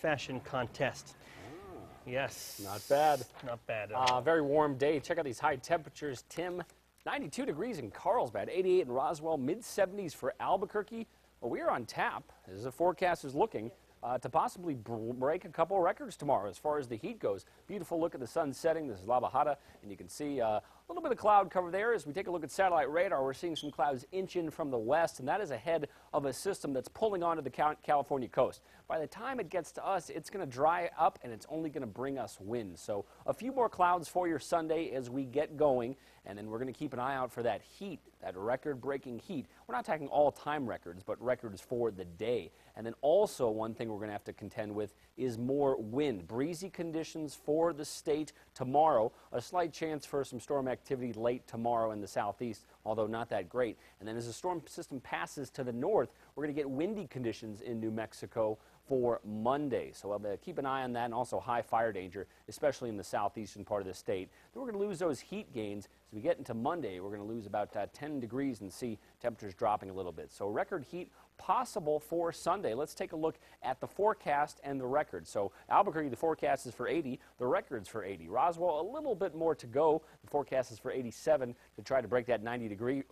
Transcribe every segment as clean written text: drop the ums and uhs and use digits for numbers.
fashion contest. Yes. Not bad. Not bad at all. Very warm day. Check out these high temperatures. Tim, 92 degrees in Carlsbad, 88 in Roswell, mid-70s for Albuquerque. Well, we are on tap, as the forecast is looking, to possibly break a couple of records tomorrow as far as the heat goes. Beautiful look at the sun setting. This is La Bajada, and you can see a little bit of cloud cover there. As we take a look at satellite radar, we're seeing some clouds inch in from the west, and that is ahead of a system that's pulling onto the California coast. By the time it gets to us, it's going to dry up, and it's only going to bring us wind. So a few more clouds for your Sunday as we get going, and then we're going to keep an eye out for that heat, that record-breaking heat. We're not talking all-time records, but records for the day. And then also one thing we're going to have to contend with is more wind. Breezy conditions for the state tomorrow. A slight chance for some storm activity late tomorrow in the southeast, although not that great. And then as the storm system passes to the north, we're going to get windy conditions in New Mexico for Monday. So keep an eye on that, and also high fire danger, especially in the southeastern part of the state. Then we're going to lose those heat gains. As we get into Monday, we're going to lose about 10 degrees and see temperatures dropping a little bit. So record heat possible for Sunday. Let's take a look at the forecast and the record. So Albuquerque, the forecast is for 80. The record's for 80. Roswell, a little bit more to go. The forecast is for 87 to try to break that 90-degree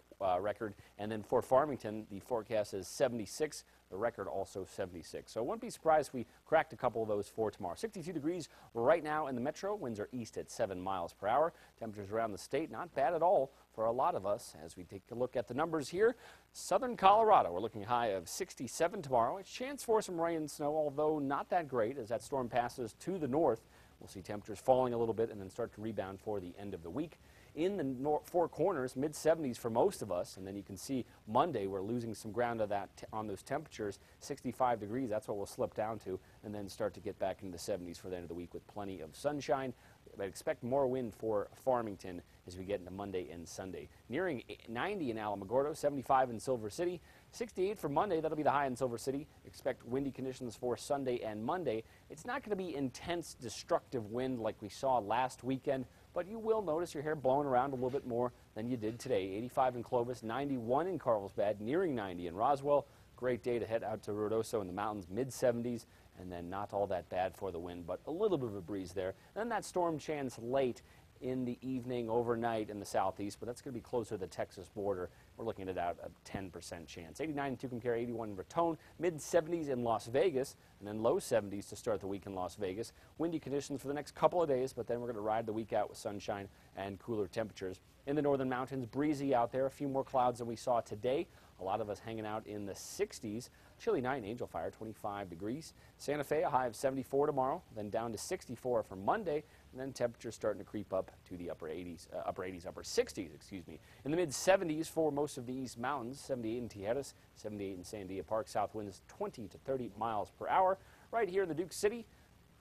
record. And then for Farmington, the forecast is 76. The record also 76. So wouldn't be surprised if we cracked a couple of those for tomorrow. 62 degrees right now in the metro. Winds are east at 7 miles per hour. Temperatures around the state, not bad at all for a lot of us. As we take a look at the numbers here, southern Colorado, we're looking high of 67 tomorrow. A chance for some rain and snow, although not that great. As that storm passes to the north, we'll see temperatures falling a little bit and then start to rebound for the end of the week. In the Four Corners, mid-70s for most of us, and then you can see Monday we're losing some ground of that on those temperatures. 65 degrees, that's what we'll slip down to, and then start to get back into the 70s for the end of the week with plenty of sunshine. But expect more wind for Farmington as we get into Monday and Sunday. Nearing 90 in Alamogordo, 75 in Silver City, 68 for Monday. That'll be the high in Silver City. Expect windy conditions for Sunday and Monday. It's not going to be intense, destructive wind like we saw last weekend, but you will notice your hair blowing around a little bit more than you did today. 85 in Clovis, 91 in Carlsbad, nearing 90 in Roswell. Great day to head out to Ruidoso in the mountains, mid-70s, and then not all that bad for the wind, but a little bit of a breeze there. And then that storm chance late in the evening, overnight in the southeast, but that's going to be closer to the Texas border. We're looking at about a 10% chance. 89 in Tucumcari, 81 in Raton, mid-70s in Las Vegas, and then low 70s to start the week in Las Vegas. Windy conditions for the next couple of days, but then we're going to ride the week out with sunshine and cooler temperatures. In the northern mountains, breezy out there, a few more clouds than we saw today. A lot of us hanging out in the 60s. Chilly night in Angel Fire, 25 degrees. Santa Fe, a high of 74 tomorrow, then down to 64 for Monday, and then temperatures starting to creep up to the upper 60s, excuse me. In the mid-70s for most of the East Mountains, 78 in Tijeras, 78 in Sandia Park. South winds 20 to 30 miles per hour. Right here in the Duke City,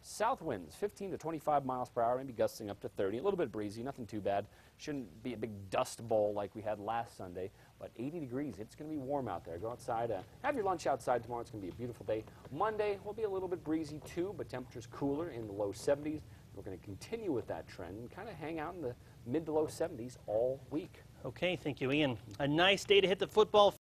south winds 15 to 25 miles per hour, maybe gusting up to 30. A little bit breezy, nothing too bad. Shouldn't be a big dust bowl like we had last Sunday, but 80 degrees. It's going to be warm out there. Go outside, have your lunch outside tomorrow. It's going to be a beautiful day. Monday will be a little bit breezy too, but temperatures cooler in the low 70s. We're going to continue with that trend and kind of hang out in the mid to low 70s all week. Okay, thank you, Ian. A nice day to hit the football